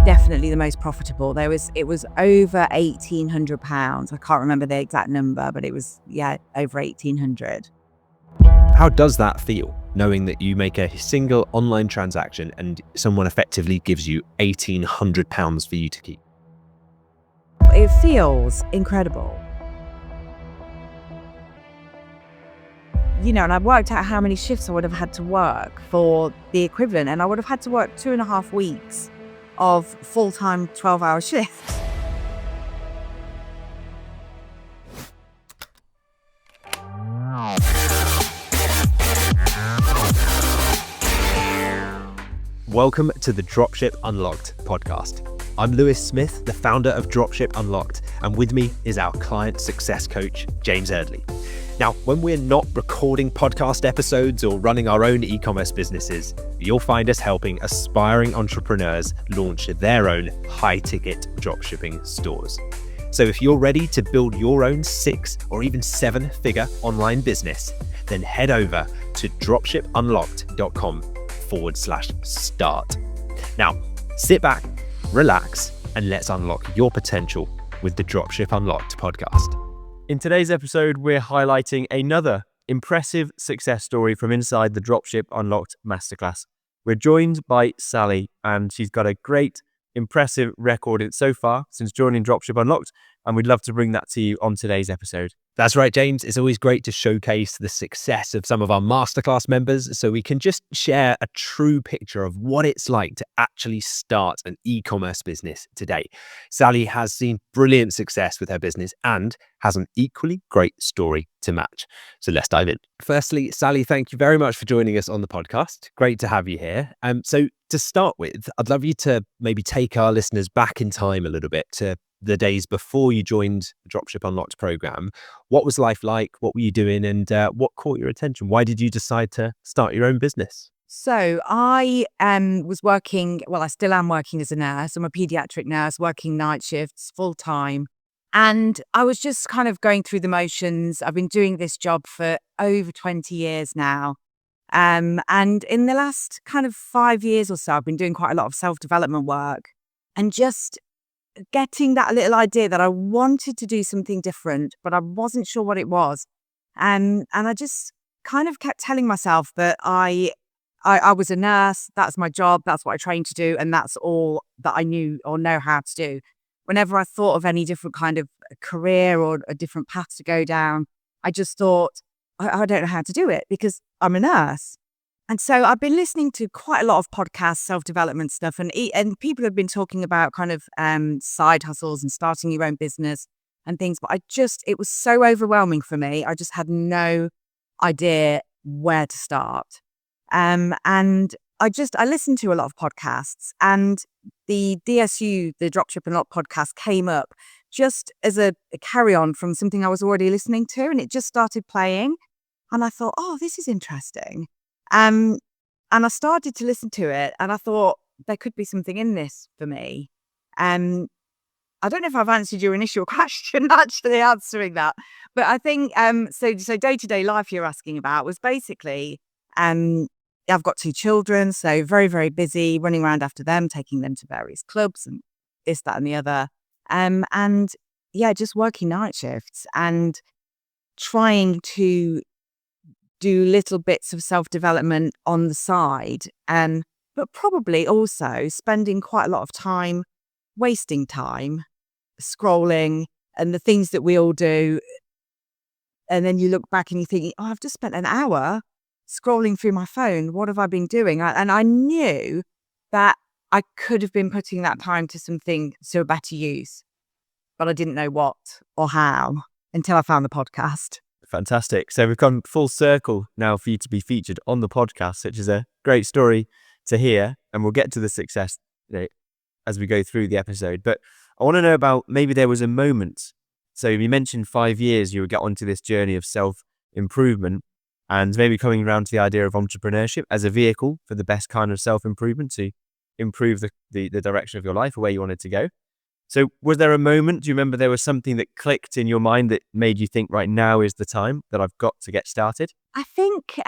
Definitely the most profitable. It was over £1,800. I can't remember the exact number, but it was, over 1,800. How does that feel, knowing that you make a single online transaction and someone effectively gives you £1,800 for you to keep? It feels incredible. And I worked out how many shifts I would have had to work for the equivalent, and I would have had to work 2.5 weeks of full-time 12-hour shifts. Welcome to the Dropship Unlocked podcast. I'm Lewis Smith, the founder of Dropship Unlocked, and with me is our client success coach, James Eardley. Now, when we're not recording podcast episodes or running our own e-commerce businesses, you'll find us helping aspiring entrepreneurs launch their own high-ticket dropshipping stores. So if you're ready to build your own 6 or even 7-figure online business, then head over to dropshipunlocked.com/start. Now, sit back, relax, and let's unlock your potential with the Dropship Unlocked podcast. In today's episode, we're highlighting another impressive success story from inside the Dropship Unlocked Masterclass. We're joined by Sally, and she's got a great, impressive record so far since joining Dropship Unlocked, and we'd love to bring that to you on today's episode. That's right, James. It's always great to showcase the success of some of our Masterclass members so we can just share a true picture of what it's like to actually start an e-commerce business today. Sally has seen brilliant success with her business and has an equally great story to match. So let's dive in. Firstly, Sally, thank you very much for joining us on the podcast. Great to have you here. So to start with, I'd love you to maybe take our listeners back in time a little bit to the days before you joined the Dropship Unlocked program. What was life like? What were you doing? And what caught your attention? Why did you decide to start your own business? So I was working, I still am working as a nurse. I'm a pediatric nurse, working night shifts full time. And I was just kind of going through the motions. I've been doing this job for over 20 years now. And in the last kind of 5 years or so, I've been doing quite a lot of self-development work and just getting that little idea that I wanted to do something different, but I wasn't sure what it was. And I just kind of kept telling myself that I was a nurse, that's my job, that's what I trained to do, and that's all that I knew or know how to do. Whenever I thought of any different kind of career or a different path to go down, I just thought, I don't know how to do it because I'm a nurse. And so I've been listening to quite a lot of podcasts, self-development stuff, and people have been talking about kind of side hustles and starting your own business and things. But it was so overwhelming for me. I just had no idea where to start. And I listened to a lot of podcasts, and the DSU, the Dropship Unlocked podcast, came up just as a carry-on from something I was already listening to, and it just started playing. And I thought, oh, this is interesting. And I started to listen to it, and I thought there could be something in this for me. I don't know if I've answered your initial question, actually answering that, but I think so day-to-day life you're asking about was basically I've got 2 children, so very, very busy running around after them, taking them to various clubs and this, that, and the other. Just working night shifts and trying to do little bits of self-development on the side, but probably also spending quite a lot of time, wasting time, scrolling and the things that we all do. And then you look back and you're thinking, oh, I've just spent an hour scrolling through my phone. What have I been doing? And I knew that I could have been putting that time to a better use, but I didn't know what or how until I found the podcast. Fantastic. So we've come full circle now for you to be featured on the podcast, which is a great story to hear. And we'll get to the success as we go through the episode. But I want to know about, maybe there was a moment. So you mentioned 5 years you would get onto this journey of self-improvement and maybe coming around to the idea of entrepreneurship as a vehicle for the best kind of self-improvement to improve the direction of your life or where you wanted to go. So was there a moment, do you remember there was something that clicked in your mind that made you think, right, now is the time that I've got to get started? I think,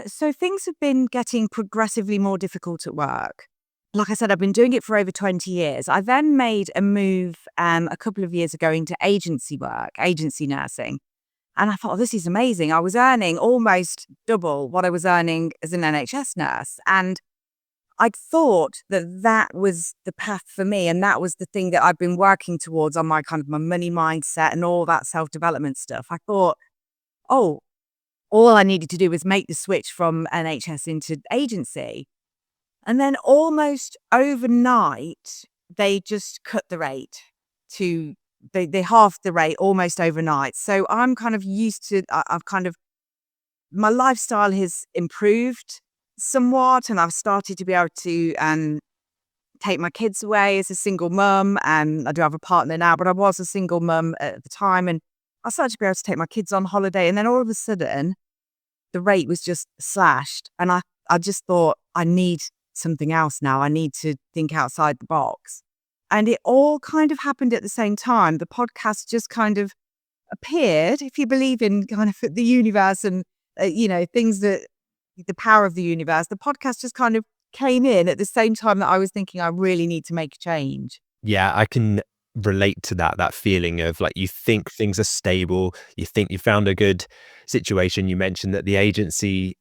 so things have been getting progressively more difficult at work. like I said, I've been doing it for over 20 years. I then made a move a couple of years ago into agency work, agency nursing. And I thought, oh, this is amazing. I was earning almost double what I was earning as an NHS nurse. And I thought that that was the path for me. And that was the thing that I've been working towards on my kind of my money mindset and all that self-development stuff. I thought, oh, all I needed to do was make the switch from NHS into agency. And then almost overnight, they just cut the rate to, they halved the rate almost overnight. So I'm kind of used to, I've kind of, my lifestyle has improved somewhat, and I've started to be able to take my kids away as a single mum. And I do have a partner now, but I was a single mum at the time. And I started to be able to take my kids on holiday. And then all of a sudden, the rate was just slashed. And I just thought, I need something else now. I need to think outside the box. And it all kind of happened at the same time. The podcast just kind of appeared, if you believe in kind of the universe and, things that the power of the universe, the podcast just kind of came in at the same time that I was thinking I really need to make a change. Yeah, I can relate to that feeling of like, you think things are stable, you think you found a good situation. You mentioned that the agency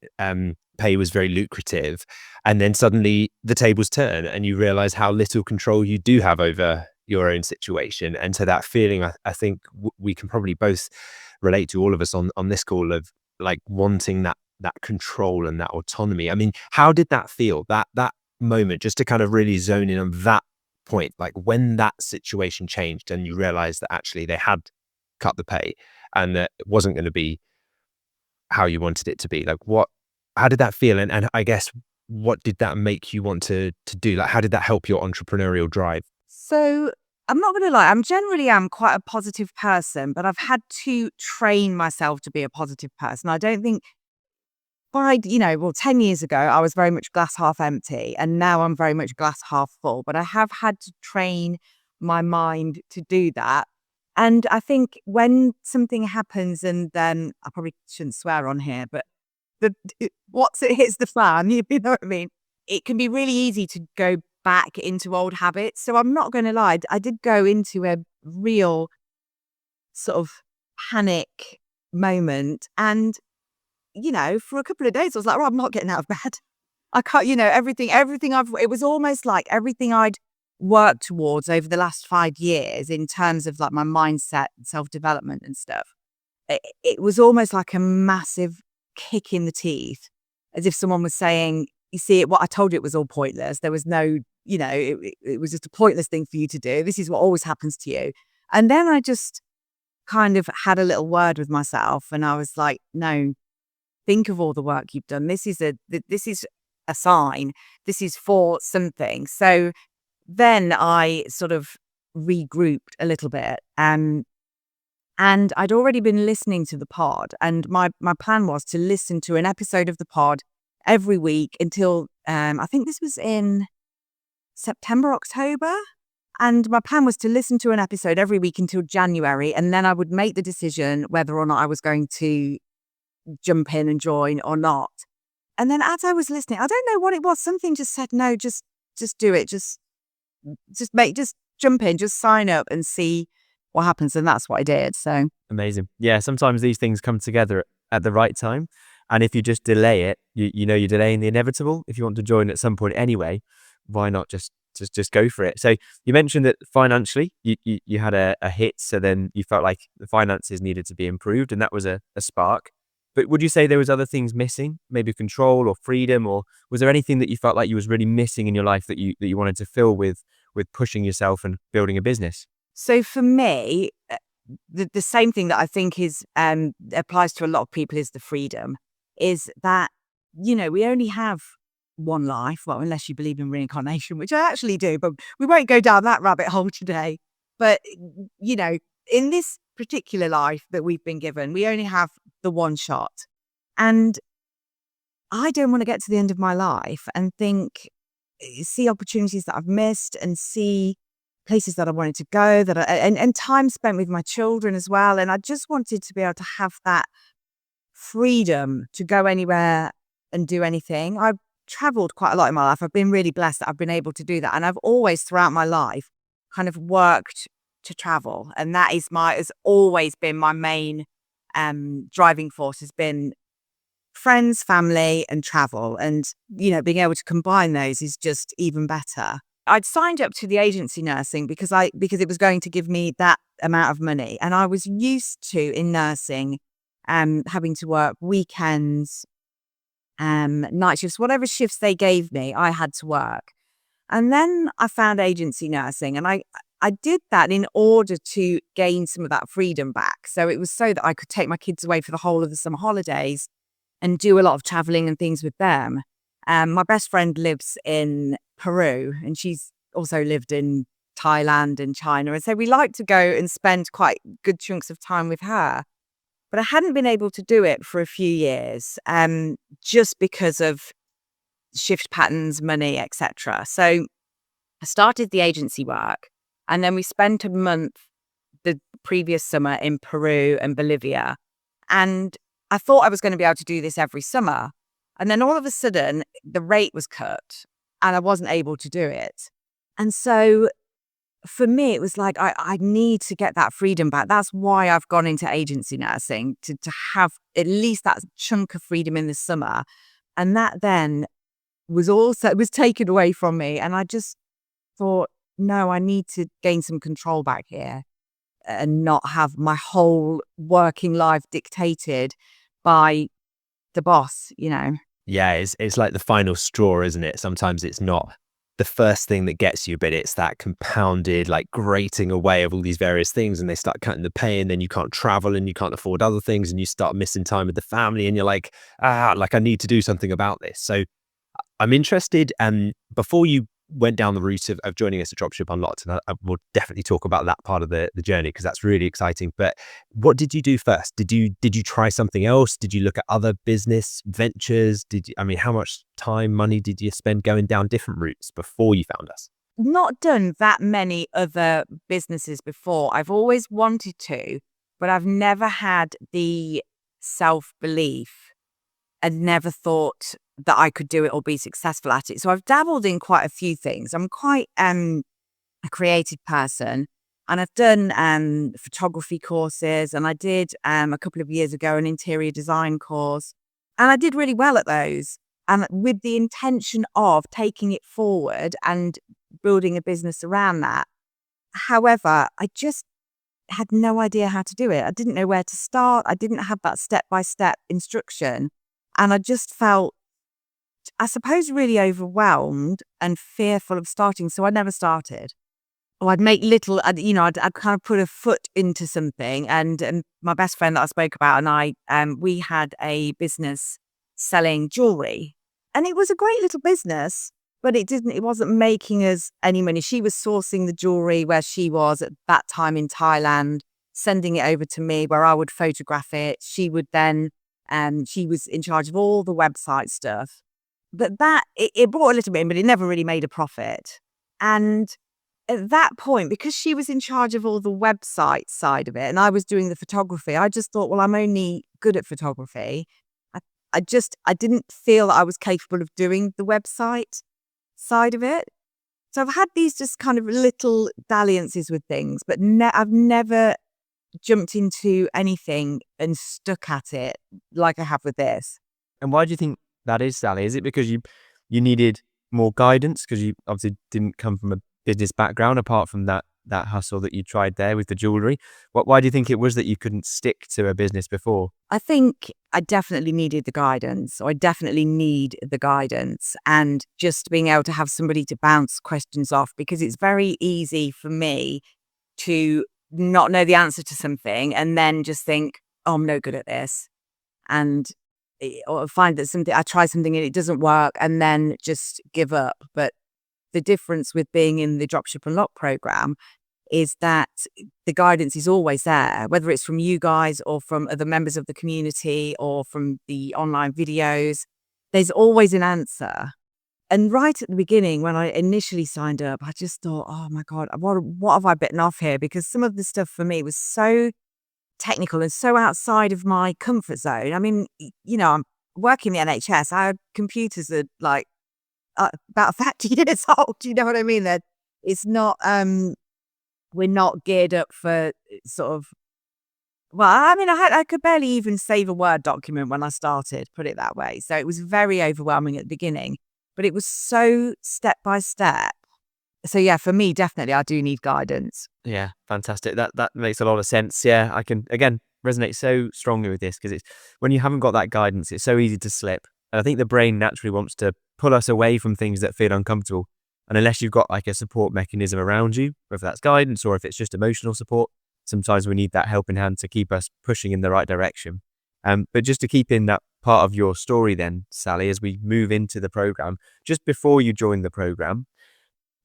pay was very lucrative, and then suddenly the tables turn and you realize how little control you do have over your own situation. And so that feeling, I think we can probably both relate to, all of us on this call, of like wanting that control and that autonomy. I mean, how did that feel, that moment, just to kind of really zone in on that point, like when that situation changed and you realized that actually they had cut the pay and that it wasn't going to be how you wanted it to be? Like, how did that feel? And I guess, what did that make you want to do? Like, how did that help your entrepreneurial drive? So I'm not going to lie, I'm quite a positive person, but I've had to train myself to be a positive person. I don't think 10 years ago, I was very much glass half empty, and now I'm very much glass half full. But I have had to train my mind to do that. And I think when something happens, and then I probably shouldn't swear on here, but once it hits the fan, you know what I mean? It can be really easy to go back into old habits. So I'm not going to lie, I did go into a real sort of panic moment. And for a couple of days, I was like, well, I'm not getting out of bed. I can't, everything it was almost like everything I'd worked towards over the last 5 years in terms of like my mindset and self-development and stuff. It was almost like a massive kick in the teeth, as if someone was saying, you see, what I told you, it was all pointless. There was no, it was just a pointless thing for you to do. This is what always happens to you. And then I just kind of had a little word with myself, and I was like, no, think of all the work you've done. This is a sign. This is for something. So then I sort of regrouped a little bit. And I'd already been listening to the pod. And my plan was to listen to an episode of the pod every week until, I think this was in September, October. And my plan was to listen to an episode every week until January. And then I would make the decision whether or not I was going to jump in and join or not. And then as I was listening, I don't know what it was, something just said, no, just do it. Just jump in, just sign up and see what happens. And that's what I did. So Amazing. Yeah, sometimes these things come together at the right time. And if you just delay it, you're delaying the inevitable. If you want to join at some point anyway, why not just go for it? So you mentioned that financially you had a hit, so then you felt like the finances needed to be improved, and that was a spark. But would you say there was other things missing, maybe control or freedom, or was there anything that you felt like you was really missing in your life that you wanted to fill with pushing yourself and building a business? So for me, the same thing that I think is applies to a lot of people is the freedom. Is that we only have one life. Well, unless you believe in reincarnation, which I actually do, but we won't go down that rabbit hole today. But in this particular life that we've been given, we only have the one shot. And I don't want to get to the end of my life and see opportunities that I've missed and see places that I wanted to go, and time spent with my children as well. And I just wanted to be able to have that freedom to go anywhere and do anything. I traveled quite a lot in my life. I've been really blessed that I've been able to do that. And I've always throughout my life kind of worked to travel. And that has always been my main driving force, has been friends, family, and travel. And, being able to combine those is just even better. I'd signed up to the agency nursing because it was going to give me that amount of money. And I was used to, in nursing, having to work weekends, night shifts, whatever shifts they gave me, I had to work. And then I found agency nursing, and I did that in order to gain some of that freedom back. So it was so that I could take my kids away for the whole of the summer holidays and do a lot of traveling and things with them. My best friend lives in Peru, and she's also lived in Thailand and China. And so we like to go and spend quite good chunks of time with her. But I hadn't been able to do it for a few years, just because of shift patterns, money, etc. So I started the agency work, and then we spent a month the previous summer in Peru and Bolivia. And I thought I was going to be able to do this every summer. And then all of a sudden, the rate was cut and I wasn't able to do it. And so for me, it was like, I need to get that freedom back. That's why I've gone into agency nursing, to have at least that chunk of freedom in the summer. And that then was taken away from me. And I just thought, no, I need to gain some control back here and not have my whole working life dictated by the boss, Yeah, it's like the final straw, isn't it? Sometimes it's not the first thing that gets you, but it's that compounded, like, grating away of all these various things, and they start cutting the pay, and then you can't travel and you can't afford other things, and you start missing time with the family, and you're like, I need to do something about this. So I'm interested, before you went down the route of joining us at Dropship Unlocked, and I will definitely talk about that part of the journey because that's really exciting. But what did you do first? Did you try something else? Did you look at other business ventures? How much time, money did you spend going down different routes before you found us? Not done that many other businesses before. I've always wanted to, but I've never had the self-belief and never thought that I could do it or be successful at it. So I've dabbled in quite a few things. I'm quite a creative person, and I've done photography courses, and I did a couple of years ago an interior design course, and I did really well at those, and with the intention of taking it forward and building a business around that. However, I just had no idea how to do it. I didn't know where to start. I didn't have that step-by-step instruction. And I just felt, I suppose, really overwhelmed and fearful of starting. So I never started. Or I'd make little, I'd kind of put a foot into something. And my best friend that I spoke about and I, we had a business selling jewelry. And it was a great little business, but it wasn't making us any money. She was sourcing the jewelry where she was at that time in Thailand, sending it over to me where I would photograph it. She would then, she was in charge of all the website stuff. But it brought a little bit in, but it never really made a profit. And at that point, because she was in charge of all the website side of it and I was doing the photography, I just thought, well, I'm only good at photography. I didn't feel that I was capable of doing the website side of it. So I've had these just kind of little dalliances with things, but I've never jumped into anything and stuck at it like I have with this. And why do you think that is, Sally? Is it because you needed more guidance because you obviously didn't come from a business background apart from that hustle that you tried there with the jewelry? Why do you think it was that you couldn't stick to a business before? I think I definitely needed the guidance. Or I definitely need the guidance and just being able to have somebody to bounce questions off, because it's very easy for me to not know the answer to something and then just think, oh, I'm no good at this. Or find that I try something and it doesn't work and then just give up. But the difference with being in the Dropship Unlock program is that the guidance is always there, whether it's from you guys or from other members of the community or from the online videos. There's always an answer. And right at the beginning, when I initially signed up, I just thought, oh my God, what have I bitten off here? Because some of the stuff for me was so technical and so outside of my comfort zone. I mean, I'm working in the NHS. Our computers are like about 30 years old. You know what I mean? That it's not, we're not geared up for sort of, well, I mean, I could barely even save a Word document when I started, put it that way. So it was very overwhelming at the beginning, but it was so step by step. So yeah, for me, definitely, I do need guidance. Yeah, fantastic. That makes a lot of sense. Yeah, I can again resonate so strongly with this because it's when you haven't got that guidance, it's so easy to slip. And I think the brain naturally wants to pull us away from things that feel uncomfortable. And unless you've got like a support mechanism around you, whether that's guidance or if it's just emotional support, sometimes we need that helping hand to keep us pushing in the right direction. But just to keep in that part of your story then, Sally, as we move into the program, just before you join the program,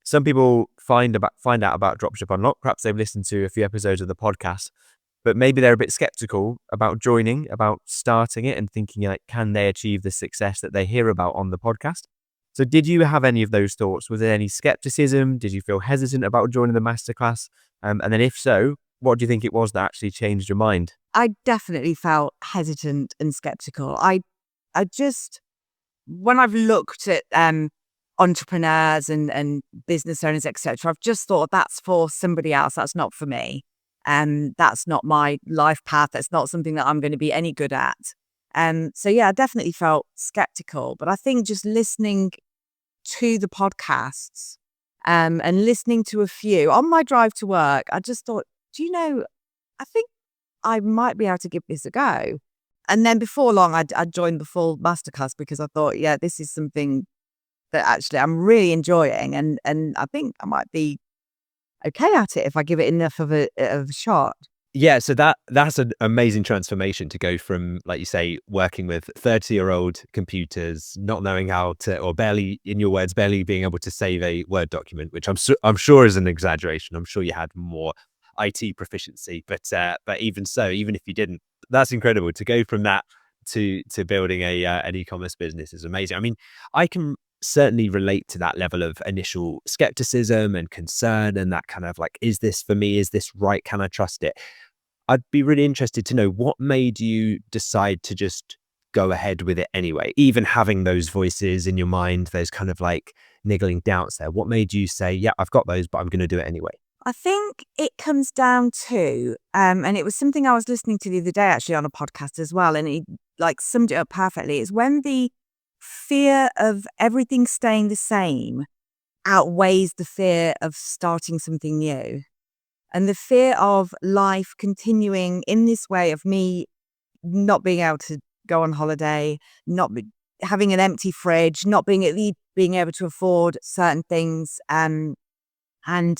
some people find out about Dropship Unlocked. Perhaps they've listened to a few episodes of the podcast, but maybe they're a bit skeptical about joining, about starting it and thinking like, can they achieve the success that they hear about on the podcast? So did you have any of those thoughts? Was there any skepticism? Did you feel hesitant about joining the masterclass? And then if so, what do you think it was that actually changed your mind? I definitely felt hesitant and skeptical. I just, when I've looked at entrepreneurs and business owners, etc., I've just thought that's for somebody else. That's not for me. That's not my life path. That's not something that I'm going to be any good at. So yeah, I definitely felt skeptical, but I think just listening to the podcasts and listening to a few on my drive to work, I just thought, do you know, I think I might be able to give this a go. And then before long, I'd joined the full masterclass because I thought, yeah, this is something that actually I'm really enjoying, and I think I might be okay at it if I give it enough of a shot. Yeah, so that's an amazing transformation to go from, like you say, working with 30-year-old computers, not knowing how to, or barely, in your words, barely being able to save a Word document, which I'm sure is an exaggeration. I'm sure you had more IT proficiency, but even so, even if you didn't, that's incredible to go from that to building an e-commerce business is amazing. I mean, I can certainly relate to that level of initial skepticism and concern and that kind of like, is this for me? Is this right? Can I trust it? I'd be really interested to know what made you decide to just go ahead with it anyway, even having those voices in your mind, those kind of like niggling doubts there. What made you say, yeah, I've got those, but I'm going to do it anyway? I think it comes down to, and it was something I was listening to the other day actually on a podcast as well, and it like summed it up perfectly. It's when the fear of everything staying the same outweighs the fear of starting something new. And the fear of life continuing in this way, of me not being able to go on holiday, having an empty fridge, not being able to afford certain things, and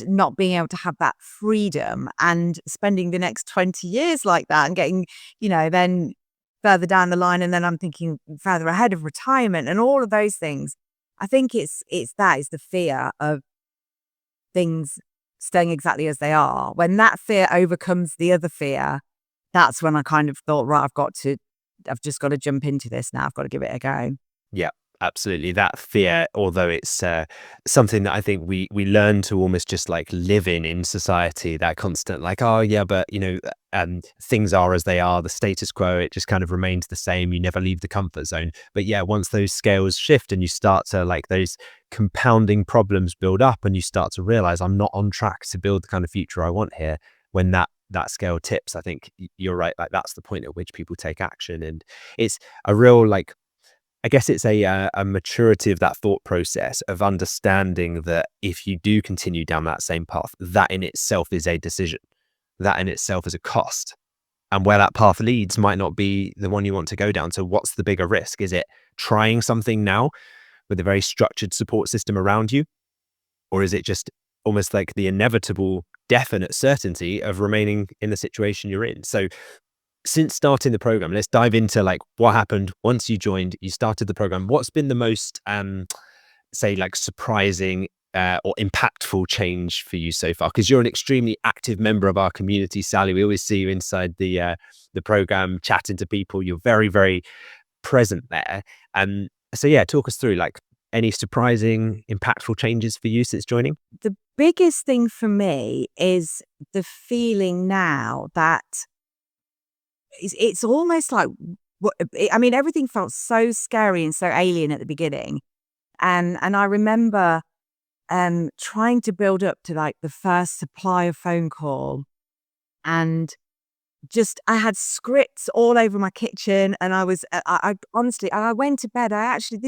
not being able to have that freedom, and spending the next 20 years like that, and getting, then further down the line, and then I'm thinking further ahead of retirement and all of those things. I think it's the fear of things staying exactly as they are. When that fear overcomes the other fear, that's when I kind of thought, right, I've just got to jump into this now. I've got to give it a go. Yeah, absolutely. That fear, although it's something that I think we learn to almost just like live in society, that constant like, oh yeah, but things are as they are, the status quo, it just kind of remains the same. You never leave the comfort zone. But yeah, once those scales shift and you start to like those compounding problems build up and you start to realize I'm not on track to build the kind of future I want here, when that scale tips, I think you're right. Like that's the point at which people take action. And it's a real like, I guess it's a maturity of that thought process of understanding that if you do continue down that same path, that in itself is a decision, that in itself is a cost. And where that path leads might not be the one you want to go down. So what's the bigger risk? Is it trying something now with a very structured support system around you? Or is it just almost like the inevitable, definite certainty of remaining in the situation you're in? So since starting the program, let's dive into like what happened once you joined, you started the program. What's been the most, say, like surprising or impactful change for you so far? Because you're an extremely active member of our community, Sally. We always see you inside the program, chatting to people. You're very, very present there. So yeah, talk us through like any surprising, impactful changes for you since joining. The biggest thing for me is the feeling now that it's almost like, I mean, everything felt so scary and so alien at the beginning. And I remember trying to build up to like the first supplier phone call, and I had scripts all over my kitchen, and I honestly, and I went to bed. I actually,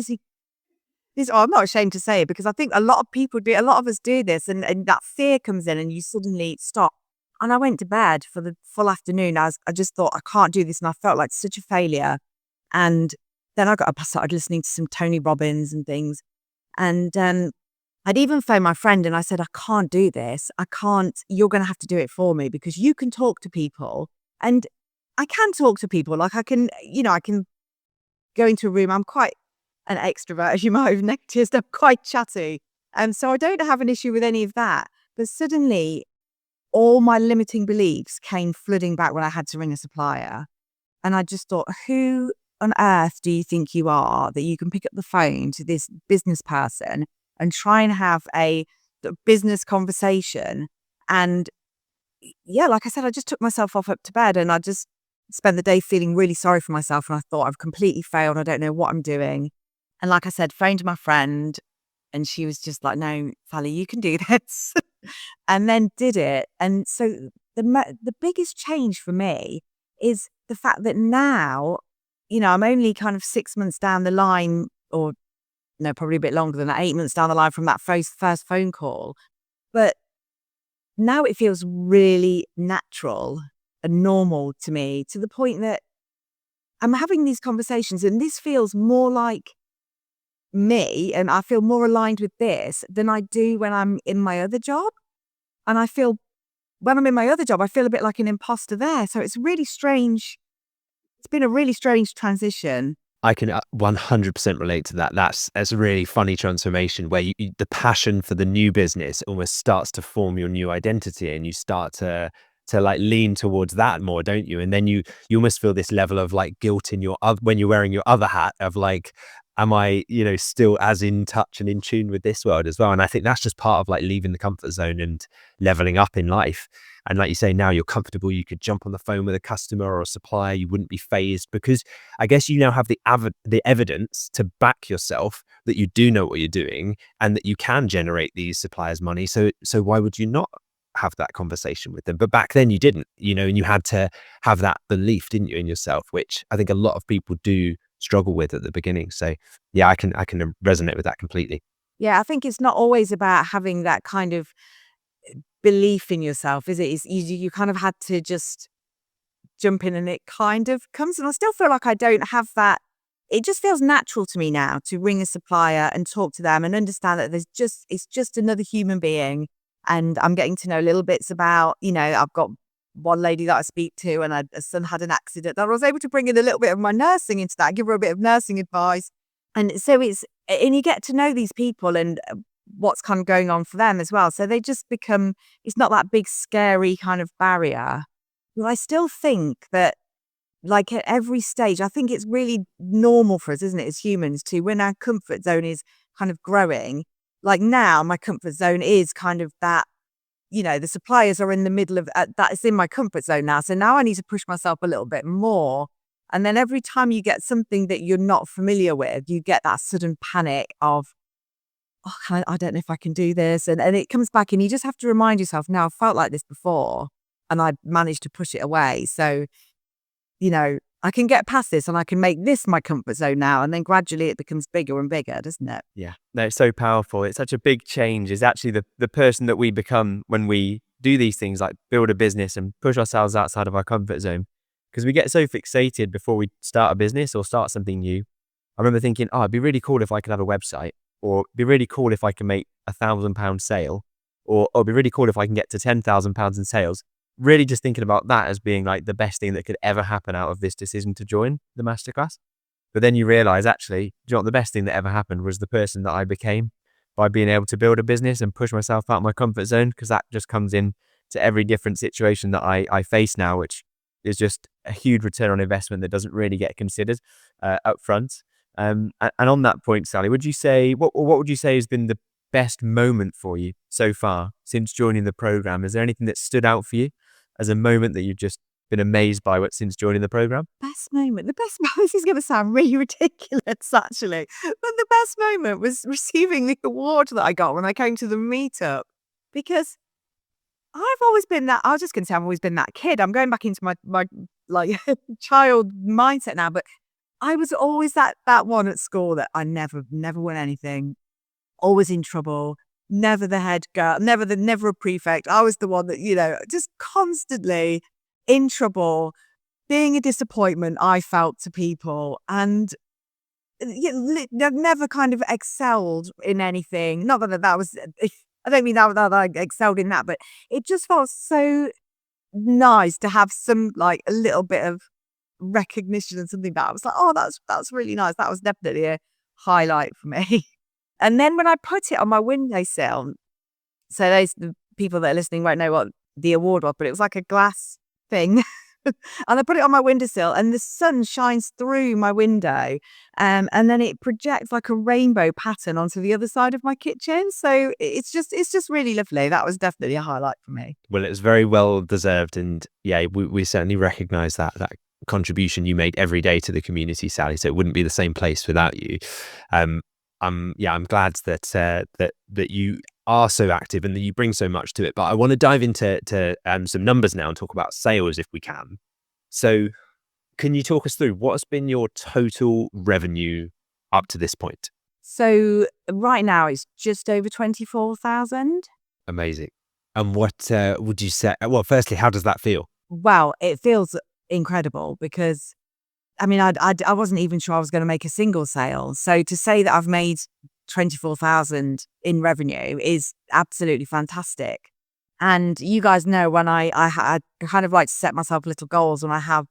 I'm not ashamed to say it, because I think a lot of us do this, and that fear comes in and you suddenly stop. And I went to bed for the full afternoon. I just thought, I can't do this. And I felt like such a failure. And then I started listening to some Tony Robbins and things. And I'd even phoned my friend and I said, I can't do this. I can't, you're going to have to do it for me, because you can talk to people. And I can talk to people. Like I can go into a room. I'm quite an extrovert, as you might have noticed. I'm quite chatty. And so I don't have an issue with any of that. But suddenly, all my limiting beliefs came flooding back when I had to ring a supplier. And I just thought, who on earth do you think you are that you can pick up the phone to this business person and try and have a business conversation? And yeah, like I said, I just took myself off up to bed, and I just spent the day feeling really sorry for myself. And I thought, I've completely failed. I don't know what I'm doing. And like I said, phoned my friend, and she was just like, no, Sally, you can do this. And then did it. And so the biggest change for me is the fact that now, I'm only kind of 6 months down the line, or no, probably a bit longer than that, 8 months down the line from that first phone call. But now it feels really natural and normal to me, to the point that I'm having these conversations and this feels more like me, and I feel more aligned with this than I do when I'm in my other job. And I feel, when I'm in my other job, I feel a bit like an imposter there. So it's really strange. It's been a really strange transition. I can 100% relate to that. That's a really funny transformation where the passion for the new business almost starts to form your new identity, and you start to like lean towards that more, don't you? And then you almost feel this level of like guilt in when you're wearing your other hat of like, am I, still as in touch and in tune with this world as well? And I think that's just part of like leaving the comfort zone and leveling up in life. And like you say, now you're comfortable. You could jump on the phone with a customer or a supplier. You wouldn't be phased, because I guess you now have the evidence to back yourself that you do know what you're doing and that you can generate these suppliers money. So why would you not have that conversation with them? But back then you didn't, and you had to have that belief, didn't you, in yourself, which I think a lot of people do struggle with at the beginning. So yeah, I can resonate with that completely. Yeah, I think it's not always about having that kind of belief in yourself, is it? You kind of had to just jump in, and it kind of comes. And I still feel like I don't have that. It just feels natural to me now to ring a supplier and talk to them and understand that it's just another human being. And I'm getting to know little bits about, I've got one lady that I speak to, and her son had an accident. I was able to bring in a little bit of my nursing into that, give her a bit of nursing advice. And so and you get to know these people and what's kind of going on for them as well. So they just become, it's not that big, scary kind of barrier. But I still think that, like at every stage, I think it's really normal for us, isn't it, as humans, to, when our comfort zone is kind of growing. Like now, my comfort zone is kind of that, the suppliers are in the middle of that. Is in my comfort zone now. So now I need to push myself a little bit more. And then every time you get something that you're not familiar with, you get that sudden panic of, oh, I don't know if I can do this. And it comes back, and you just have to remind yourself, now, I've felt like this before and I managed to push it away. So, I can get past this and I can make this my comfort zone now. And then gradually it becomes bigger and bigger, doesn't it? Yeah, no, it's so powerful. It's such a big change. Is actually the person that we become when we do these things, like build a business and push ourselves outside of our comfort zone. Because we get so fixated before we start a business or start something new. I remember thinking, it'd be really cool if I could have a website, or it'd be really cool if I can make £1,000 sale, or it'd be really cool if I can get to £10,000 in sales. Really just thinking about that as being like the best thing that could ever happen out of this decision to join the Masterclass. But then you realize, actually, the best thing that ever happened was the person that I became by being able to build a business and push myself out of my comfort zone, because that just comes in to every different situation that I face now, which is just a huge return on investment that doesn't really get considered up front. And on that point, Sally, would you say, what would you say has been the best moment for you so far since joining the program? Is there anything that stood out for you as a moment that you just been amazed by since joining the program? Best moment. The best moment. This is going to sound really ridiculous, actually. But the best moment was receiving the award that I got when I came to the meetup, because I've always been that. I was just going to say I've always been that kid. I'm going back into my like child mindset now, but I was always that one at school that I never won anything. Always in trouble. Never the head girl. Never a prefect. I was the one that just constantly in trouble, being a disappointment, I felt, to people, and never kind of excelled in anything. Not that was, I don't mean that I excelled in that, but it just felt so nice to have some, like, a little bit of recognition and something that I was like, oh, that's really nice. That was definitely a highlight for me. And then when I put it on my windowsill, so the people that are listening won't know what the award was, but it was like a glass thing. And I put it on my windowsill, and the sun shines through my window, and then it projects like a rainbow pattern onto the other side of my kitchen. So it's just really lovely. That was definitely a highlight for me. Well, it was very well deserved, and yeah, we certainly recognise that contribution you made every day to the community, Sally. So it wouldn't be the same place without you. I'm glad that you are so active and that you bring so much to it. But I want to dive into some numbers now and talk about sales if we can. So can you talk us through what has been your total revenue up to this point? So right now it's just over 24,000. Amazing. And what would you say? Well, firstly, how does that feel? Wow, it feels incredible, because I mean, I wasn't even sure I was going to make a single sale. So to say that I've made 24,000 in revenue is absolutely fantastic. And you guys know, when I kind of like to set myself little goals, when I have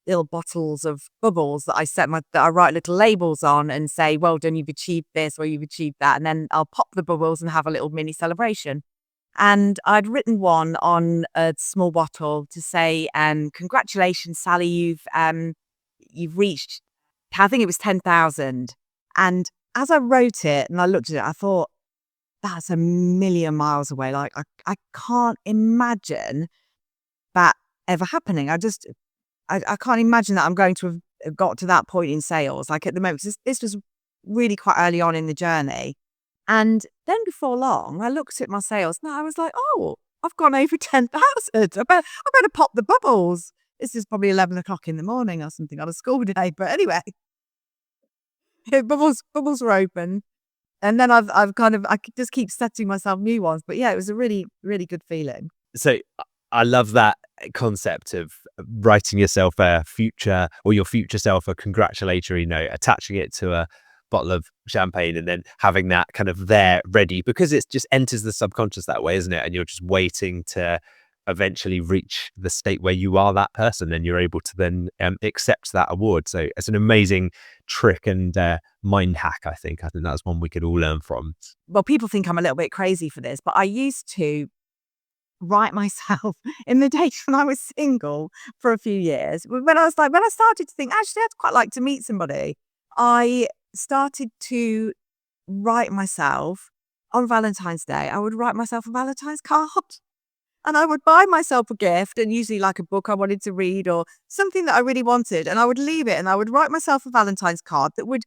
little bottles of bubbles that I write little labels on and say, well done, you've achieved this or you've achieved that. And then I'll pop the bubbles and have a little mini celebration. And I'd written one on a small bottle to say, congratulations, Sally, you've reached, I think it was 10,000. And as I wrote it and I looked at it, I thought, that's a million miles away. Like, I can't imagine that ever happening. I can't imagine that I'm going to have got to that point in sales. Like, at the moment, this was really quite early on in the journey. And then before long, I looked at my sales and I was like, oh, I've gone over 10,000. I better pop the bubbles. This is probably 11 o'clock in the morning or something on a school day. But anyway, bubbles were open. And then I just keep setting myself new ones. But yeah, it was a really, really good feeling. So I love that concept of writing yourself a future, or your future self, a congratulatory note, attaching it to a bottle of champagne, and then having that kind of there ready, because it just enters the subconscious that way, isn't it? And you're just waiting to eventually reach the state where you are that person, and you're able to then accept that award. So it's an amazing trick and mind hack. I think that's one we could all learn from. Well, people think I'm a little bit crazy for this, but I used to write myself in the days when I was single for a few years. When I started to think, actually, I'd quite like to meet somebody, I started to write myself on Valentine's Day. I would write myself a Valentine's card. And I would buy myself a gift, and usually like a book I wanted to read or something that I really wanted. And I would leave it, and I would write myself a Valentine's card that would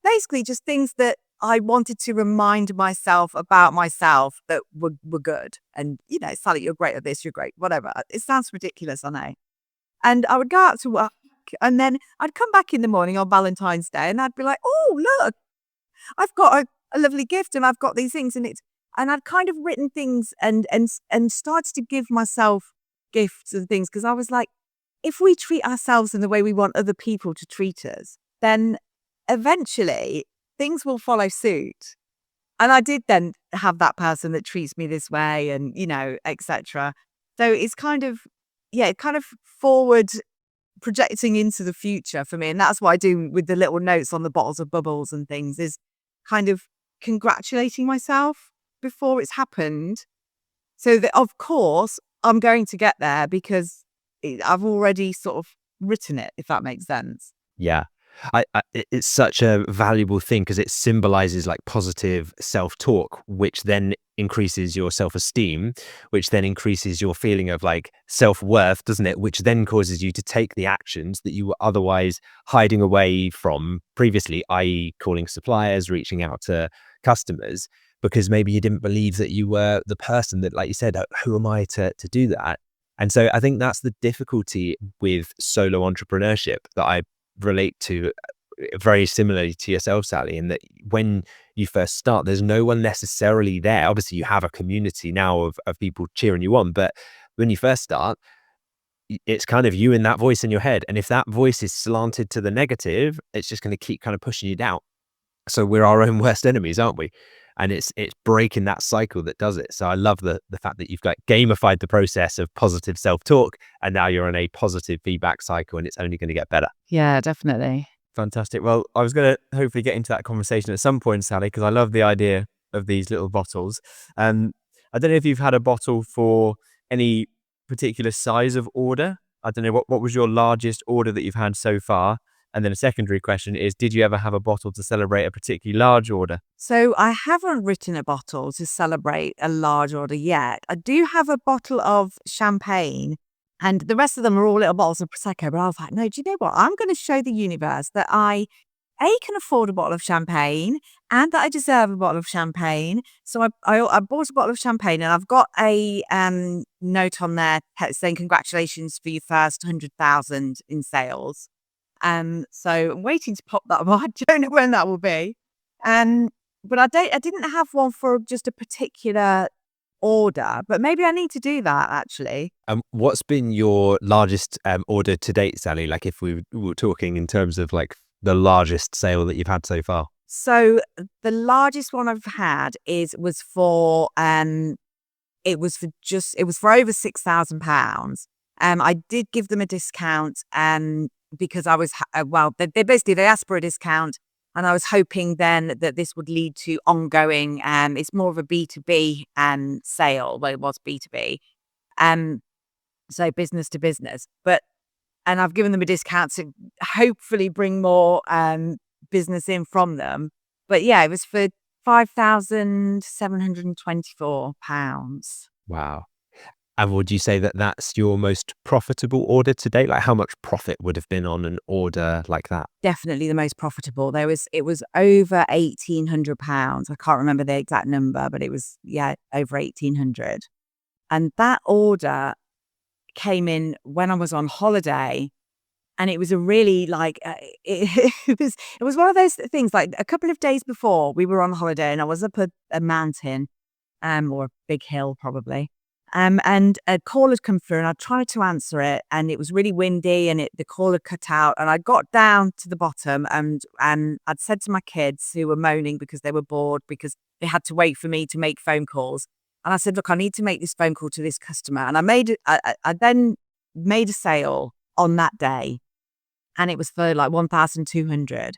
basically just things that I wanted to remind myself about myself that were good. And, Sally, you're great at this, you're great, whatever. It sounds ridiculous, I know. And I would go out to work, and then I'd come back in the morning on Valentine's Day, and I'd be like, oh, look, I've got a lovely gift, and I've got these things, and I'd kind of written things and started to give myself gifts and things, because I was like, if we treat ourselves in the way we want other people to treat us, then eventually things will follow suit. And I did then have that person that treats me this way, and, etc. So it's kind of forward projecting into the future for me. And that's what I do with the little notes on the bottles of bubbles and things, is kind of congratulating myself before it's happened, so that, of course, I'm going to get there because I've already sort of written it, if that makes sense. Yeah. It's such a valuable thing because it symbolizes like positive self-talk, which then increases your self-esteem, which then increases your feeling of like self-worth, doesn't it? Which then causes you to take the actions that you were otherwise hiding away from previously, i.e., calling suppliers, reaching out to customers, because maybe you didn't believe that you were the person that, like you said, who am I to do that? And so I think that's the difficulty with solo entrepreneurship that I relate to very similarly to yourself, Sally, in that when you first start, there's no one necessarily there. Obviously, you have a community now of people cheering you on, but when you first start, it's kind of you and that voice in your head. And if that voice is slanted to the negative, it's just going to keep kind of pushing you down. So we're our own worst enemies, aren't we? And it's breaking that cycle that does it. So I love the fact that you've like gamified the process of positive self-talk, and now you're in a positive feedback cycle, and it's only going to get better. Yeah, definitely. Fantastic. Well, I was going to hopefully get into that conversation at some point, Sally, because I love the idea of these little bottles. I don't know if you've had a bottle for any particular size of order. I don't know, what was your largest order that you've had so far? And then a secondary question is, did you ever have a bottle to celebrate a particularly large order? So I haven't written a bottle to celebrate a large order yet. I do have a bottle of champagne, and the rest of them are all little bottles of Prosecco. But I was like, no, do you know what? I'm going to show the universe that I, can afford a bottle of champagne and that I deserve a bottle of champagne. So I bought a bottle of champagne, and I've got a note on there saying congratulations for your first 100,000 in sales. So I'm waiting to pop that up. I don't know when that will be. But I didn't have one for just a particular order, but maybe I need to do that actually. What's been your largest order to date, Sally? Like if we were talking in terms of like the largest sale that you've had so far. So the largest one I've had was for it was for over £6,000. I did give them a discount because I was they asked for a discount, and I was hoping then that this would lead to ongoing. It's more of a B2B sale. Well, it was B2B, so business to business. And I've given them a discount to hopefully bring more business in from them. But yeah, it was for £5,724. Wow. And would you say that that's your most profitable order to date? Like how much profit would have been on an order like that? Definitely the most profitable. It was over £1,800. I can't remember the exact number, but it was, over 1,800. And that order came in when I was on holiday. And it was a really it was one of those things, like a couple of days before we were on holiday, and I was up a mountain, or a big hill probably. And a call had come through, and I tried to answer it, and it was really windy, and the call had cut out. And I got down to the bottom, and I'd said to my kids, who were moaning because they were bored because they had to wait for me to make phone calls. And I said, look, I need to make this phone call to this customer. And I then made a sale on that day, and it was for like 1,200.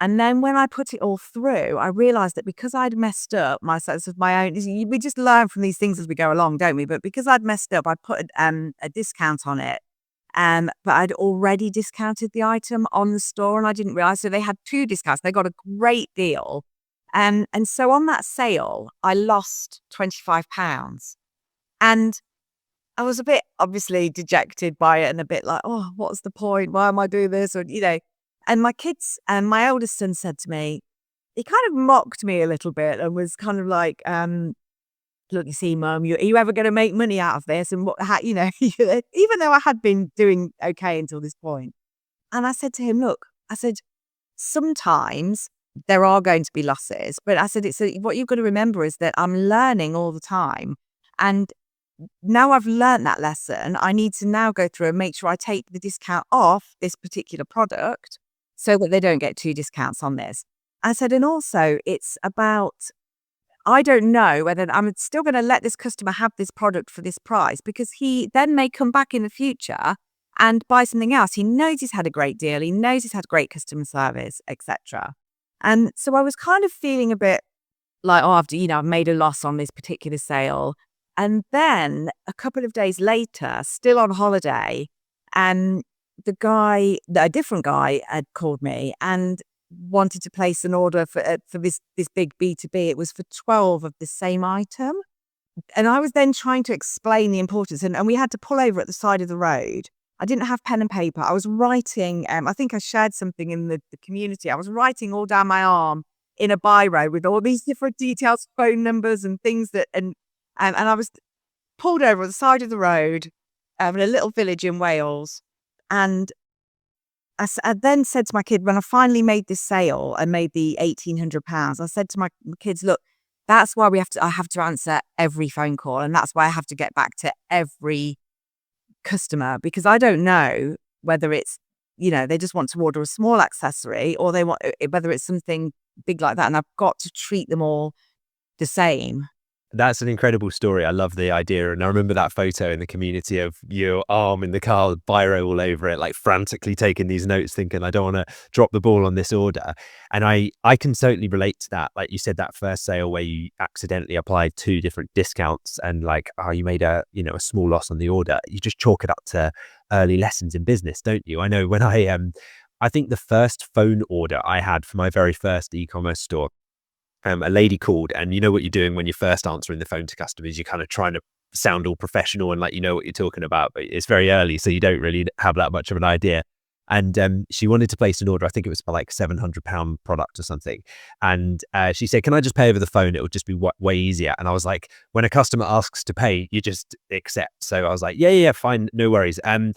And then when I put it all through, I realized that because I'd messed up my sense of my own, we just learn from these things as we go along, don't we? But because I'd messed up, I put a discount on it. But I'd already discounted the item on the store, and I didn't realize. So they had 2 discounts. They got a great deal. And so on that sale, I lost £25. And I was a bit obviously dejected by it, and a bit like, oh, what's the point? Why am I doing this? Or, and my kids, and my eldest son said to me, he kind of mocked me a little bit and was kind of like, look, you see, Mum, are you ever going to make money out of this? And even though I had been doing okay until this point. And I said to him, look, I said, sometimes there are going to be losses, but I said, what you've got to remember is that I'm learning all the time. And now I've learned that lesson, I need to now go through and make sure I take the discount off this particular product so that they don't get 2 discounts on this. I said, and also it's about, I don't know whether I'm still going to let this customer have this product for this price, because he then may come back in the future and buy something else. He knows he's had a great deal. He knows he's had great customer service, etc. And so I was kind of feeling a bit like, oh, I've made a loss on this particular sale. And then a couple of days later, still on holiday, a different guy had called me and wanted to place an order for this big B2B. It was for 12 of the same item. And I was then trying to explain the importance, and we had to pull over at the side of the road. I didn't have pen and paper. I was writing, I think I shared something in the community. I was writing all down my arm in a biro with all these different details, phone numbers and things and I was pulled over at the side of the road in a little village in Wales. And I then said to my kid, when I finally made this sale and made the £1,800, I said to my kids, look, that's why I have to answer every phone call. And that's why I have to get back to every customer, because I don't know whether it's, they just want to order a small accessory or whether it's something big like that. And I've got to treat them all the same. That's an incredible story. I love the idea. And I remember that photo in the community of your arm in the car, biro all over it, like frantically taking these notes, thinking, I don't want to drop the ball on this order. And I can totally relate to that. Like you said, that first sale where you accidentally applied 2 different discounts and you made a small loss on the order. You just chalk it up to early lessons in business, don't you? I know when I think the first phone order I had for my very first e-commerce store, a lady called, and you know what you're doing when you're first answering the phone to customers, you're kind of trying to sound all professional and like you know what you're talking about, but it's very early, so you don't really have that much of an idea. And she wanted to place an order. I think it was for like £700 product or something. And she said, can I just pay over the phone? It would just be way easier. And I was like, when a customer asks to pay, you just accept. So I was like, yeah, fine, no worries. And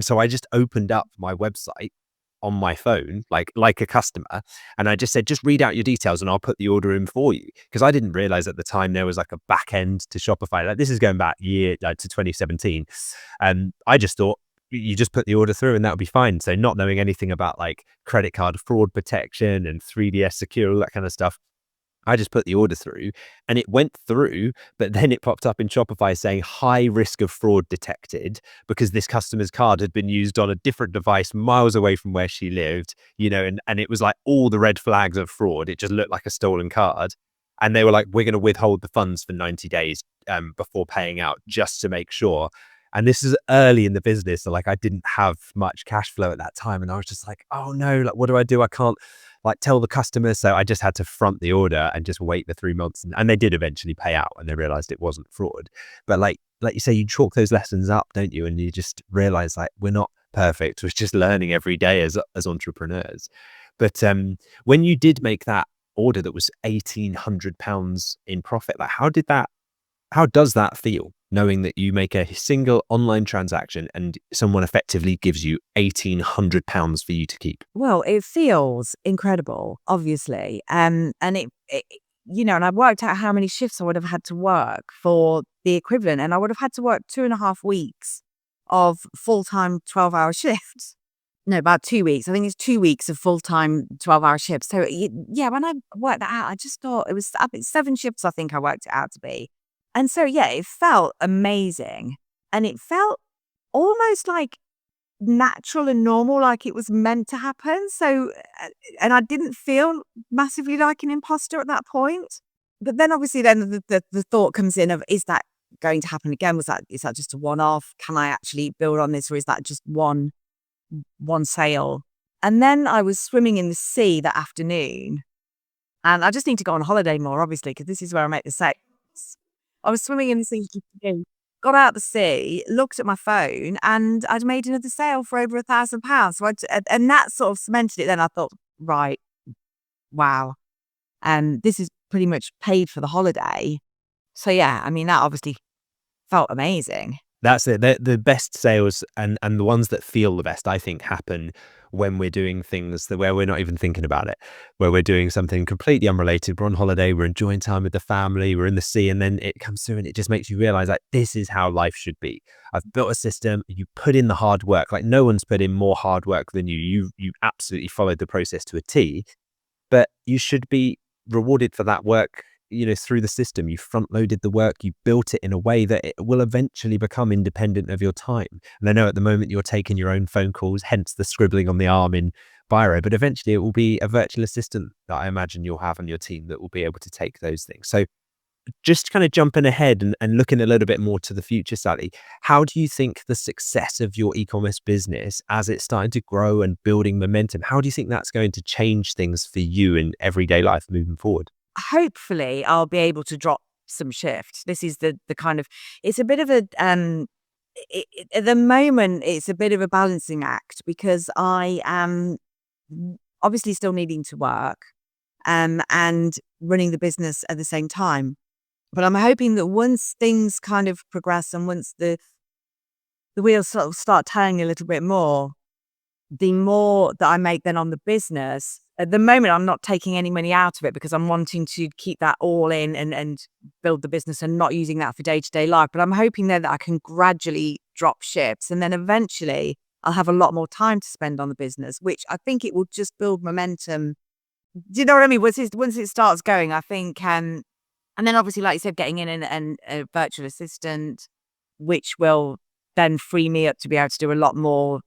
so I just opened up my website on my phone, like a customer. And I just said, just read out your details and I'll put the order in for you. Because I didn't realize at the time there was like a back end to Shopify. Like this is going back to 2017. And I just thought you just put the order through and that would be fine. So not knowing anything about like credit card fraud protection and 3DS secure, all that kind of stuff, I just put the order through and it went through, but then it popped up in Shopify saying high risk of fraud detected because this customer's card had been used on a different device miles away from where she lived, and it was like all the red flags of fraud. It just looked like a stolen card. And they were like, we're going to withhold the funds for 90 days before paying out just to make sure. And this is early in the business. So like I didn't have much cash flow at that time. And I was just like, oh no, like what do I do? I can't tell the customer. So I just had to front the order and just wait the 3 months. And they did eventually pay out and they realized it wasn't fraud. But like you say, you chalk those lessons up, don't you? And you just realize like we're not perfect. We're just learning every day as entrepreneurs. But when you did make that order that was £1,800 in profit, like how does that feel? Knowing that you make a single online transaction and someone effectively gives you £1,800 for you to keep? Well, it feels incredible, obviously. And and I worked out how many shifts I would have had to work for the equivalent. And I would have had to work 2.5 weeks of full-time 12-hour shifts. No, about 2 weeks. I think it's 2 weeks of full-time 12-hour shifts. So yeah, when I worked that out, I just thought it was 7 shifts, I think I worked it out to be. And so, yeah, it felt amazing. And it felt almost like natural and normal, like it was meant to happen. So, and I didn't feel massively like an imposter at that point. But then obviously then the thought comes in of, is that going to happen again? Is that just a one-off? Can I actually build on this? Or is that just one sale? And then I was swimming in the sea that afternoon. And I just need to go on holiday more, obviously, because this is where I make the sales. I was swimming in the sea, got out the sea, looked at my phone, and I'd made another sale for over £1,000. So and that sort of cemented it. Then I thought, right, wow, this is pretty much paid for the holiday. So yeah, I mean, that obviously felt amazing. That's it. The best sales and the ones that feel the best, I think, happen when we're doing things where we're not even thinking about it, where we're doing something completely unrelated. We're on holiday, we're enjoying time with the family, we're in the sea, and then it comes through and it just makes you realize like this is how life should be. I've built a system. You put in the hard work. Like no one's put in more hard work than you. You absolutely followed the process to a T, but you should be rewarded for that work. Through the system, you front loaded the work, you built it in a way that it will eventually become independent of your time. And I know at the moment you're taking your own phone calls, hence the scribbling on the arm in biro, but eventually it will be a virtual assistant that I imagine you'll have on your team that will be able to take those things. So just kind of jumping ahead and looking a little bit more to the future, Sally, how do you think the success of your e-commerce business as it's starting to grow and building momentum, how do you think that's going to change things for you in everyday life moving forward? Hopefully I'll be able to drop some shift. This is the kind of, it's a bit of a at the moment it's a bit of a balancing act because I am obviously still needing to work and running the business at the same time. But I'm hoping that once things kind of progress and once the wheels sort of start turning a little bit more, the more that I make then on the business. At the moment, I'm not taking any money out of it because I'm wanting to keep that all in and build the business and not using that for day-to-day life. But I'm hoping then that I can gradually drop ships and then eventually I'll have a lot more time to spend on the business, which I think it will just build momentum. Do you know what I mean? Once it starts going, I think, and then obviously, like you said, getting in and a virtual assistant, which will then free me up to be able to do a lot more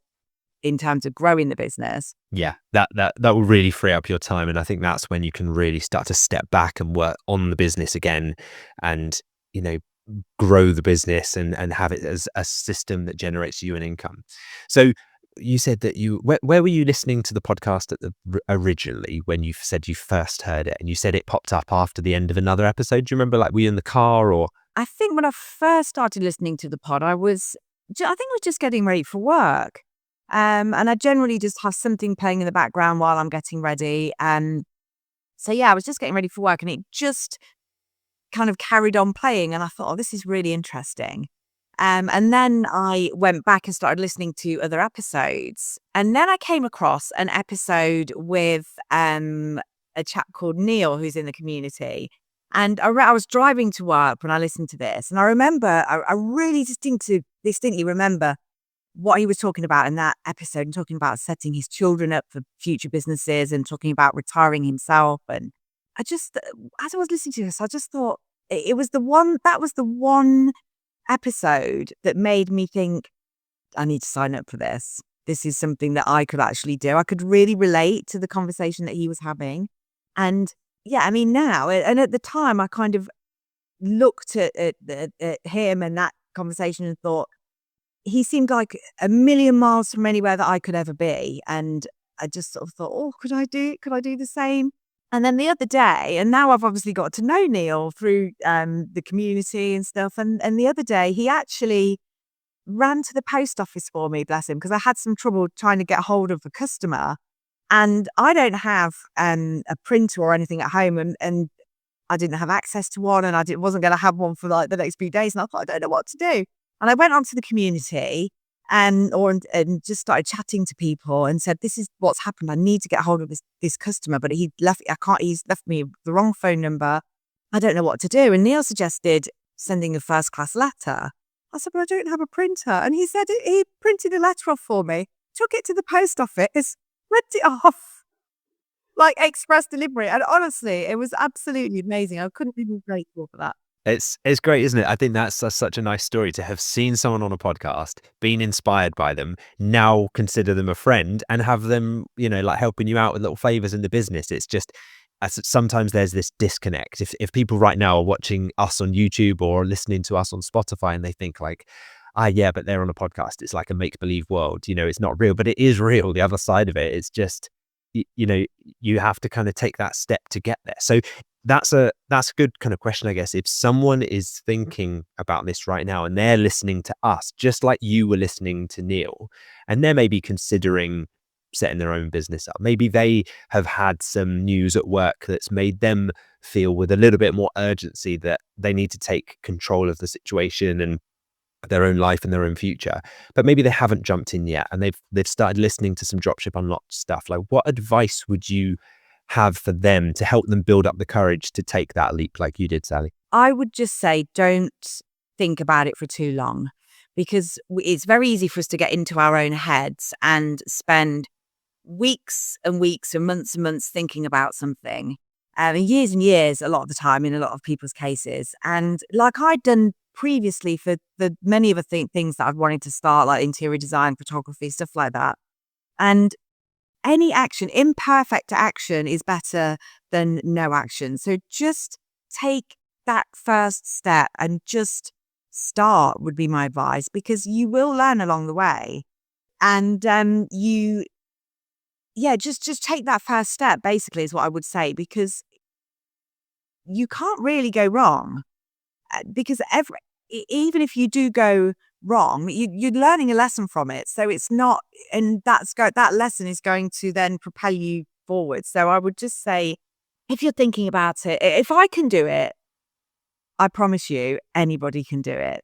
in terms of growing the business. Yeah, that will really free up your time. And I think that's when you can really start to step back and work on the business again and, you know, grow the business and have it as a system that generates you an income. So you said that where were you listening to the podcast originally when you said you first heard it? And you said it popped up after the end of another episode. Do you remember, like, were you in the car or? I think when I first started listening to the pod, I think I was just getting ready for work. And I generally just have something playing in the background while I'm getting ready. And so, yeah, I was just getting ready for work and it just kind of carried on playing. And I thought, oh, this is really interesting. And then I went back and started listening to other episodes. And then I came across an episode with a chap called Neil, who's in the community. And I was driving to work when I listened to this. And I remember, I really distinctly remember what he was talking about in that episode and talking about setting his children up for future businesses and talking about retiring himself. And I just, as I was listening to this, I just thought that was the one episode that made me think, I need to sign up for this. This is something that I could actually do. I could really relate to the conversation that he was having. And yeah, I mean, now, and at the time, I kind of looked at him and that conversation and thought, he seemed like a million miles from anywhere that I could ever be. And I just sort of thought, oh, could I do the same? And then the other day, and now I've obviously got to know Neil through the community and stuff. And the other day, he actually ran to the post office for me, bless him, because I had some trouble trying to get hold of a customer. And I don't have a printer or anything at home. And I didn't have access to one. And wasn't going to have one for like the next few days. And I thought, I don't know what to do. And I went onto the community and just started chatting to people and said, this is what's happened. I need to get hold of this customer, but he's left me the wrong phone number. I don't know what to do. And Neil suggested sending a first class letter. I said, but I don't have a printer. And he said he printed a letter off for me, took it to the post office, read it off, like express delivery. And honestly, it was absolutely amazing. I couldn't be more grateful for that. It's great, isn't it? I think that's such a nice story to have seen someone on a podcast, been inspired by them, now consider them a friend and have them, you know, like helping you out with little favors in the business. It's just, sometimes there's this disconnect. If people right now are watching us on YouTube or listening to us on Spotify and they think like, yeah, but they're on a podcast, it's like a make-believe world, you know, it's not real, but it is real. The other side of it is just, you know, you have to kind of take that step to get there. So that's a good kind of question, I guess. If someone is thinking about this right now and they're listening to us, just like you were listening to Neil, and they're maybe considering setting their own business up, maybe they have had some news at work that's made them feel with a little bit more urgency that they need to take control of the situation and their own life and their own future, but maybe they haven't jumped in yet and they've started listening to some Dropship Unlocked stuff. Like, what advice would you have for them to help them build up the courage to take that leap like you did, Sally? I would just say, don't think about it for too long, because it's very easy for us to get into our own heads and spend weeks and weeks and months thinking about something, and years a lot of the time in a lot of people's cases. And like I'd done previously for the many of the things that I've wanted to start, like interior design, photography, stuff like that. And any action, imperfect action, is better than no action. So just take that first step and just start would be my advice, because you will learn along the way. And just take that first step, basically, is what I would say, because you can't really go wrong. Because even if you do go wrong, you're learning a lesson from it. So it's not, and that lesson is going to then propel you forward. So I would just say, if you're thinking about it, if I can do it, I promise you, anybody can do it.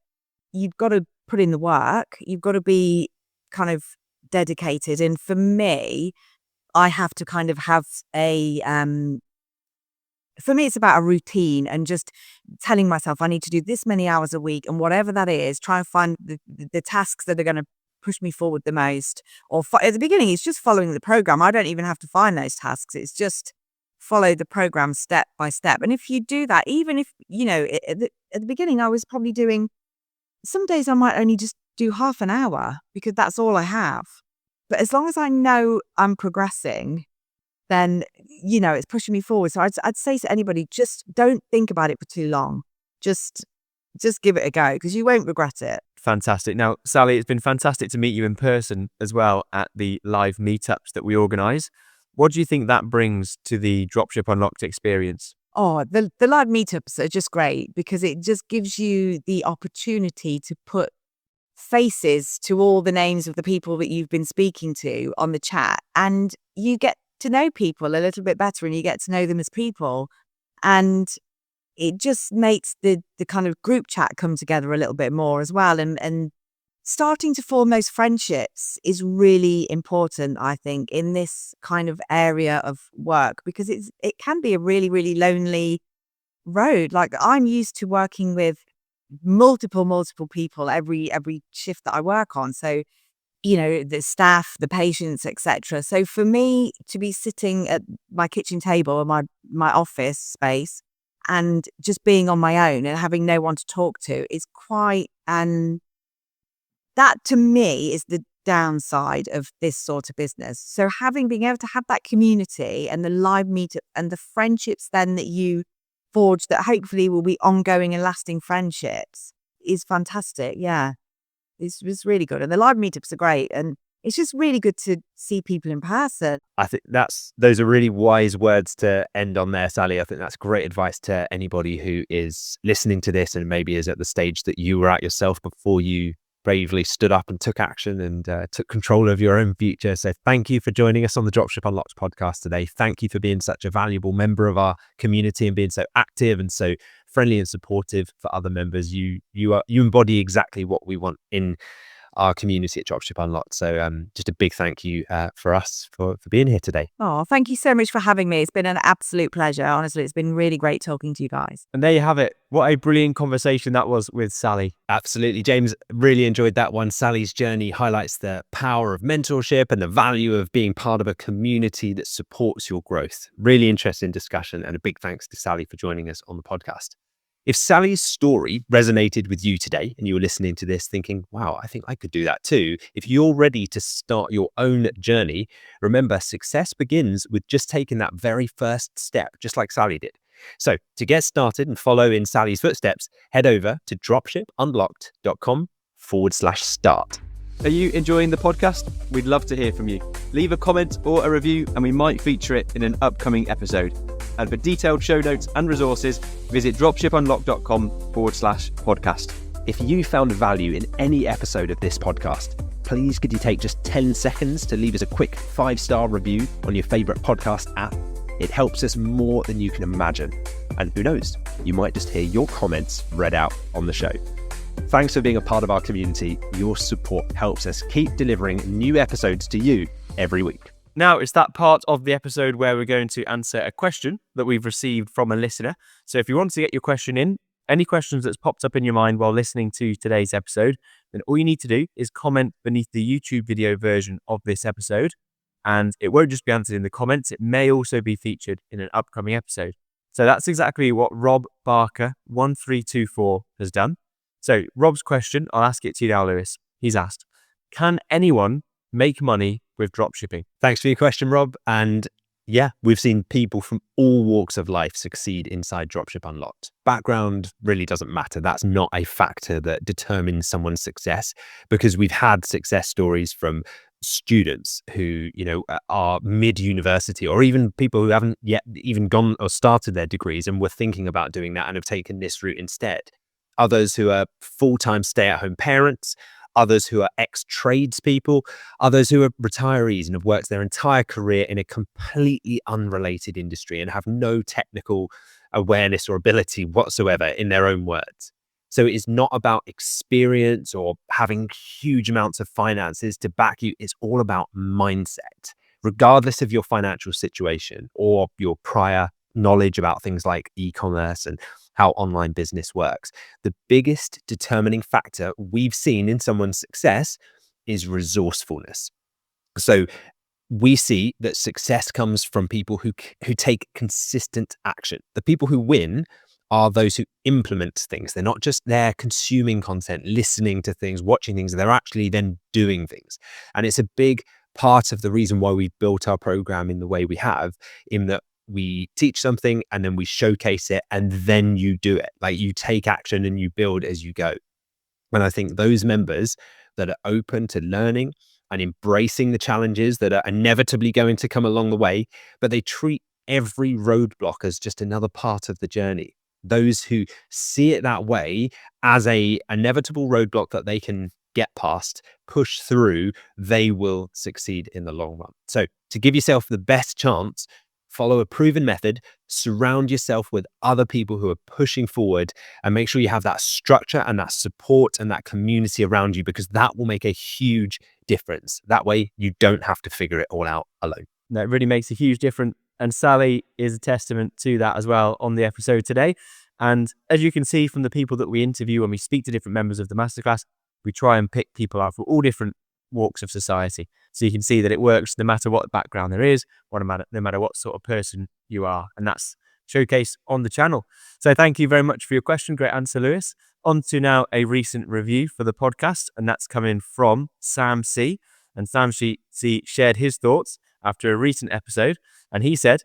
You've got to put in the work. You've got to be kind of dedicated. And for me, I have to kind of have for me, it's about a routine and just telling myself I need to do this many hours a week, and whatever that is, try and find the tasks that are going to push me forward the most. Or at the beginning, it's just following the program. I don't even have to find those tasks. It's just follow the program step by step. And if you do that, even if, at the beginning, I was probably doing, some days I might only just do half an hour because that's all I have. But as long as I know I'm progressing, then, it's pushing me forward. So I'd say to anybody, just don't think about it for too long. Just give it a go, because you won't regret it. Fantastic. Now, Sally, it's been fantastic to meet you in person as well at the live meetups that we organise. What do you think that brings to the Dropship Unlocked experience? Oh, the live meetups are just great, because it just gives you the opportunity to put faces to all the names of the people that you've been speaking to on the chat, and you get to know people a little bit better, and you get to know them as people, and it just makes the kind of group chat come together a little bit more as well, and starting to form those friendships is really important, I think, in this kind of area of work, because it can be a really, really lonely road. Like, I'm used to working with multiple people every shift that I work on. So, the staff, the patients, etc. So for me to be sitting at my kitchen table or my office space and just being on my own and having no one to talk to is quite, and that to me is the downside of this sort of business. So being able to have that community and the live meetup and the friendships then that you forge, that hopefully will be ongoing and lasting friendships, is fantastic. Yeah. It's really good. And the live meetups are great. And it's just really good to see people in person. I think those are really wise words to end on there, Sally. I think that's great advice to anybody who is listening to this and maybe is at the stage that you were at yourself before you bravely stood up and took action and took control of your own future. So thank you for joining us on the Dropship Unlocked podcast today. Thank you for being such a valuable member of our community and being so active and so friendly and supportive for other members. You embody exactly what we want in our community at Dropship Unlocked. So just a big thank you for us for being here today. Oh, thank you so much for having me. It's been an absolute pleasure. Honestly, it's been really great talking to you guys. And there you have it. What a brilliant conversation that was with Sally. Absolutely. James, really enjoyed that one. Sally's journey highlights the power of mentorship and the value of being part of a community that supports your growth. Really interesting discussion, and a big thanks to Sally for joining us on the podcast. If Sally's story resonated with you today and you were listening to this thinking, wow, I think I could do that too. If you're ready to start your own journey, remember, success begins with just taking that very first step, just like Sally did. So to get started and follow in Sally's footsteps, head over to dropshipunlocked.com/start. Are you enjoying the podcast? We'd love to hear from you. Leave a comment or a review and we might feature it in an upcoming episode. And for detailed show notes and resources, visit dropshipunlocked.com/podcast. If you found value in any episode of this podcast, please could you take just 10 seconds to leave us a quick 5-star review on your favorite podcast app? It helps us more than you can imagine. And who knows, you might just hear your comments read out on the show. Thanks for being a part of our community. Your support helps us keep delivering new episodes to you every week. Now it's that part of the episode where we're going to answer a question that we've received from a listener. So if you want to get your question in, any questions that's popped up in your mind while listening to today's episode, then all you need to do is comment beneath the YouTube video version of this episode. And it won't just be answered in the comments, it may also be featured in an upcoming episode. So that's exactly what Rob Barker 1324 has done. So Rob's question, I'll ask it to you now, Lewis. He's asked, can anyone make money with dropshipping? Thanks for your question, Rob. And Yeah, we've seen people from all walks of life succeed inside Dropship Unlocked. Background really doesn't matter. That's not a factor that determines someone's success, because we've had success stories from students who, are mid-university, or even people who haven't yet even gone or started their degrees and were thinking about doing that and have taken this route instead. Others who are full-time stay-at-home parents, others who are ex-tradespeople, others who are retirees and have worked their entire career in a completely unrelated industry and have no technical awareness or ability whatsoever, in their own words. So it is not about experience or having huge amounts of finances to back you. It's all about mindset, regardless of your financial situation or your prior knowledge about things like e-commerce and how online business works. The biggest determining factor we've seen in someone's success is resourcefulness. So we see that success comes from people who take consistent action. The people who win are those who implement things. They're not just there consuming content, listening to things, watching things. They're actually then doing things. And it's a big part of the reason why we've built our program in the way we have, in that we teach something and then we showcase it and then you do it. Like, you take action and you build as you go. And I think those members that are open to learning and embracing the challenges that are inevitably going to come along the way, but they treat every roadblock as just another part of the journey. Those who see it that way, as a inevitable roadblock that they can get past, push through, they will succeed in the long run. So to give yourself the best chance, follow a proven method, surround yourself with other people who are pushing forward, and make sure you have that structure and that support and that community around you, because that will make a huge difference. That way you don't have to figure it all out alone. That really makes a huge difference. And Sally is a testament to that as well on the episode today. And as you can see from the people that we interview when we speak to different members of the Masterclass, we try and pick people out from all different walks of society. So you can see that it works no matter what background there is, no matter what sort of person you are. And that's showcased on the channel. So thank you very much for your question. Great answer, Lewis. On to now a recent review for the podcast, and that's coming from Sam C. And Sam C shared his thoughts after a recent episode. And he said,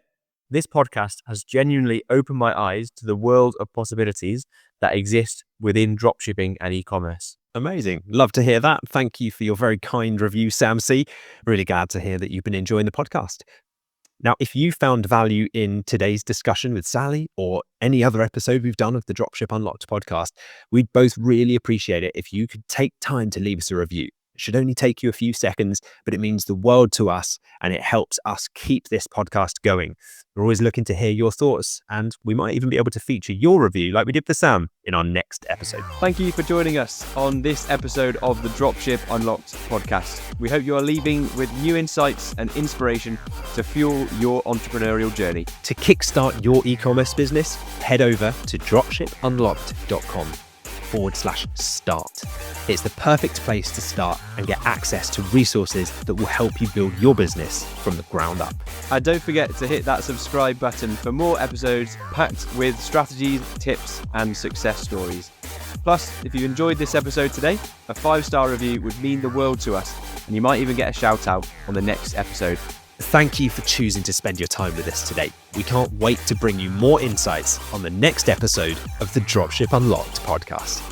"This podcast has genuinely opened my eyes to the world of possibilities that exist within dropshipping and e-commerce." Amazing. Love to hear that. Thank you for your very kind review, Sam C. Really glad to hear that you've been enjoying the podcast. Now, if you found value in today's discussion with Sally or any other episode we've done of the Dropship Unlocked podcast, we'd both really appreciate it if you could take time to leave us a review. It should only take you a few seconds, but it means the world to us, and it helps us keep this podcast going. We're always looking to hear your thoughts, and we might even be able to feature your review like we did for Sam in our next episode. Thank you for joining us on this episode of the Dropship Unlocked podcast. We hope you are leaving with new insights and inspiration to fuel your entrepreneurial journey. To kickstart your e-commerce business, head over to dropshipunlocked.com/start. It's the perfect place to start and get access to resources that will help you build your business from the ground up. And don't forget to hit that subscribe button for more episodes packed with strategies, tips, and success stories. Plus, if you enjoyed this episode today, a 5-star review would mean the world to us, and you might even get a shout out on the next episode. Thank you for choosing to spend your time with us today. We can't wait to bring you more insights on the next episode of the Dropship Unlocked podcast.